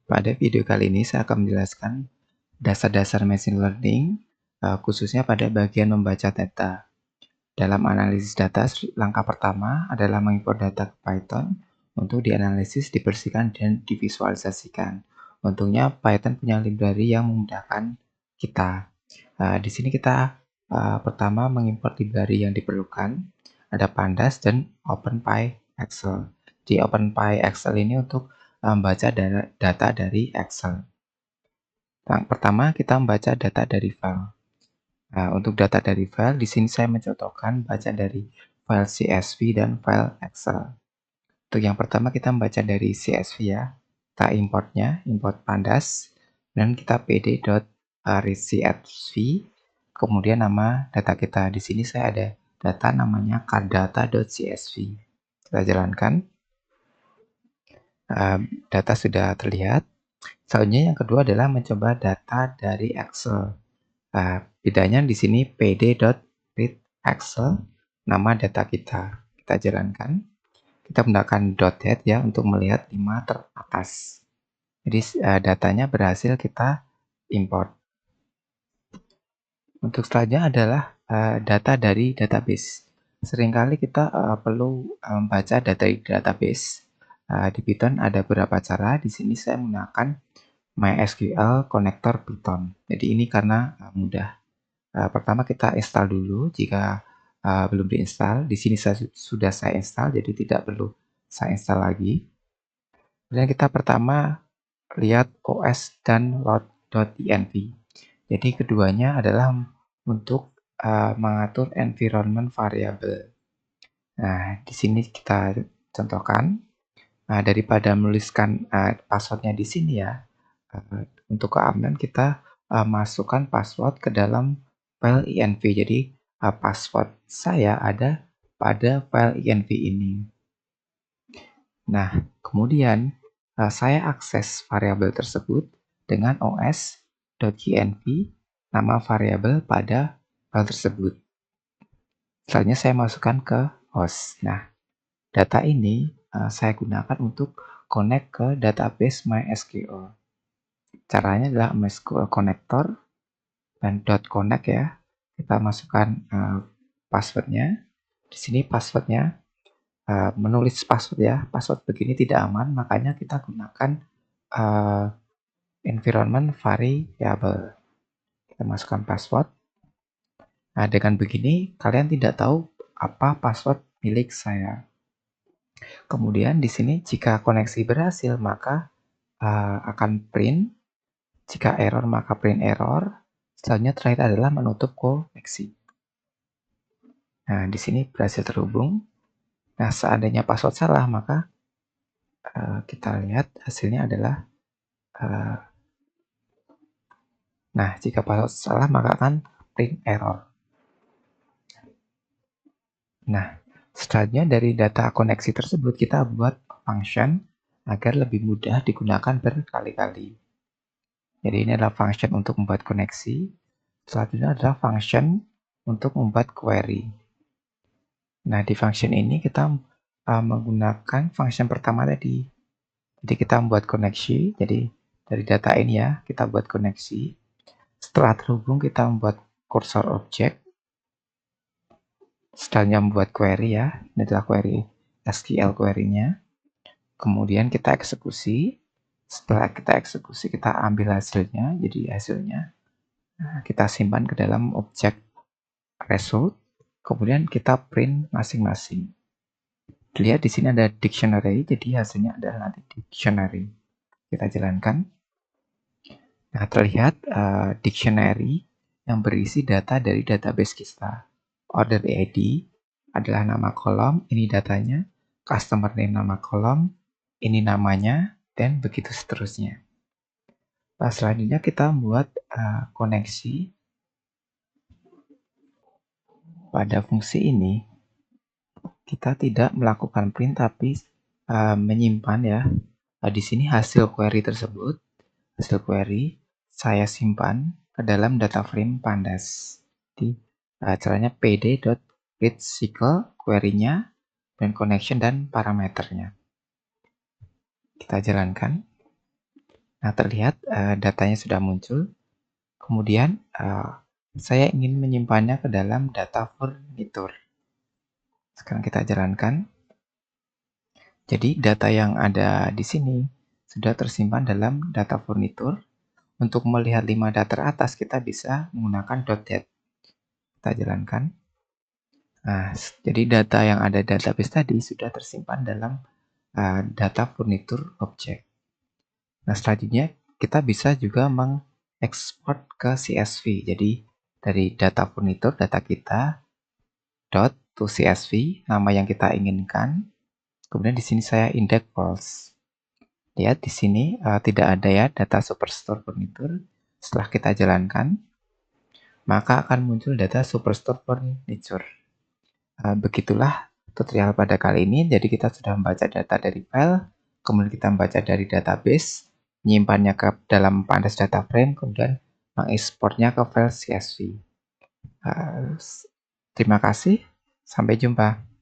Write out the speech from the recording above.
Pada video kali ini saya akan menjelaskan dasar-dasar machine learning, khususnya pada bagian membaca data. Dalam analisis data, langkah pertama adalah mengimport data ke Python untuk dianalisis, dibersihkan, dan divisualisasikan. Untungnya Python punya library yang memudahkan kita. Di sini kita pertama mengimport library yang diperlukan, ada Pandas dan OpenPyExcel. Di OpenPyExcel ini untuk membaca data dari Excel. Yang pertama kita membaca data dari file. Nah, untuk data dari file, di sini saya mencontohkan baca dari file CSV dan file Excel. Untuk yang pertama kita membaca dari CSV ya. Kita importnya, import pandas, dan kita pd.read CSV, kemudian nama data kita. Di sini saya ada data namanya cardata.csv. Kita jalankan. Data sudah terlihat. Selanjutnya yang kedua adalah mencoba data dari Excel. Bedanya di sini pd.read Excel, nama data kita. Kita jalankan. Kita menggunakan .head ya untuk melihat 5 teratas. Jadi datanya berhasil kita import. Untuk selanjutnya adalah data dari database. Seringkali kita perlu membaca data dari database. Di Python ada beberapa cara. Di sini saya menggunakan MySQL Connector Python. Jadi ini karena mudah. Pertama kita install dulu jika belum diinstal. Di sini sudah saya install, jadi tidak perlu saya install lagi. Kemudian kita pertama lihat OS dan load.env. Jadi keduanya adalah untuk mengatur environment variable. Nah, di sini kita contohkan. Daripada menuliskan passwordnya di sini ya, untuk keamanan kita masukkan password ke dalam file env. Jadi password saya ada pada file env ini. Nah, kemudian saya akses variabel tersebut dengan os.env, nama variabel pada file tersebut. Selanjutnya saya masukkan ke host. Nah, data ini saya gunakan untuk connect ke database MySQL. Caranya adalah MySQL connector dan .connect ya. Kita masukkan passwordnya. Di sini passwordnya, menulis password ya. Password begini tidak aman, makanya kita gunakan environment variable. Kita masukkan password. Nah, dengan begini kalian tidak tahu apa password milik saya. Kemudian di sini jika koneksi berhasil maka akan print. Jika error maka print error. Selanjutnya terakhir adalah menutup koneksi. Nah, di sini berhasil terhubung. Nah, seandainya password salah maka kita lihat hasilnya adalah nah, jika password salah maka akan print error. Nah, selanjutnya dari data koneksi tersebut kita buat function agar lebih mudah digunakan berkali-kali. Jadi ini adalah function untuk membuat koneksi. Selanjutnya adalah function untuk membuat query. Nah, di function ini kita menggunakan function pertama tadi. Jadi kita membuat koneksi. Jadi dari data ini ya, kita buat koneksi. Setelah terhubung kita membuat cursor object. Setelahnya membuat query ya. Ini adalah query SQL query-nya. Kemudian kita eksekusi. Setelah kita eksekusi, kita ambil hasilnya. Jadi hasilnya kita simpan ke dalam objek result. Kemudian kita print masing-masing. Lihat di sini ada dictionary, jadi hasilnya adalah nanti dictionary. Kita jalankan. Nah, terlihat dictionary yang berisi data dari database kita. Order ID adalah nama kolom, ini datanya. Customer name nama kolom, ini namanya, dan begitu seterusnya. Nah, selanjutnya kita membuat koneksi pada fungsi ini. Kita tidak melakukan print tapi menyimpan ya. Di sini hasil query tersebut, hasil query saya simpan ke dalam data frame pandas. Di caranya pd.read SQL query-nya dan connection dan parameternya. Kita jalankan. Nah, terlihat datanya sudah muncul. Kemudian saya ingin menyimpannya ke dalam data furnitur. Sekarang kita jalankan. Jadi data yang ada di sini sudah tersimpan dalam data furnitur. Untuk melihat 5 data atas kita bisa menggunakan .dat. Kita jalankan. Nah, jadi data yang ada di database tadi sudah tersimpan dalam data furnitur objek. Nah, selanjutnya kita bisa juga mengekspor ke CSV. Jadi dari data furnitur, data kita, dot to CSV, nama yang kita inginkan. Kemudian di sini saya index false. Lihat di sini tidak ada ya data superstore furnitur. Setelah kita jalankan, maka akan muncul data superstore furniture. Begitulah tutorial pada kali ini. Jadi kita sudah membaca data dari file, kemudian kita membaca dari database, menyimpannya ke dalam pandas data frame, kemudian mengekspornya ke file CSV. Terima kasih, sampai jumpa.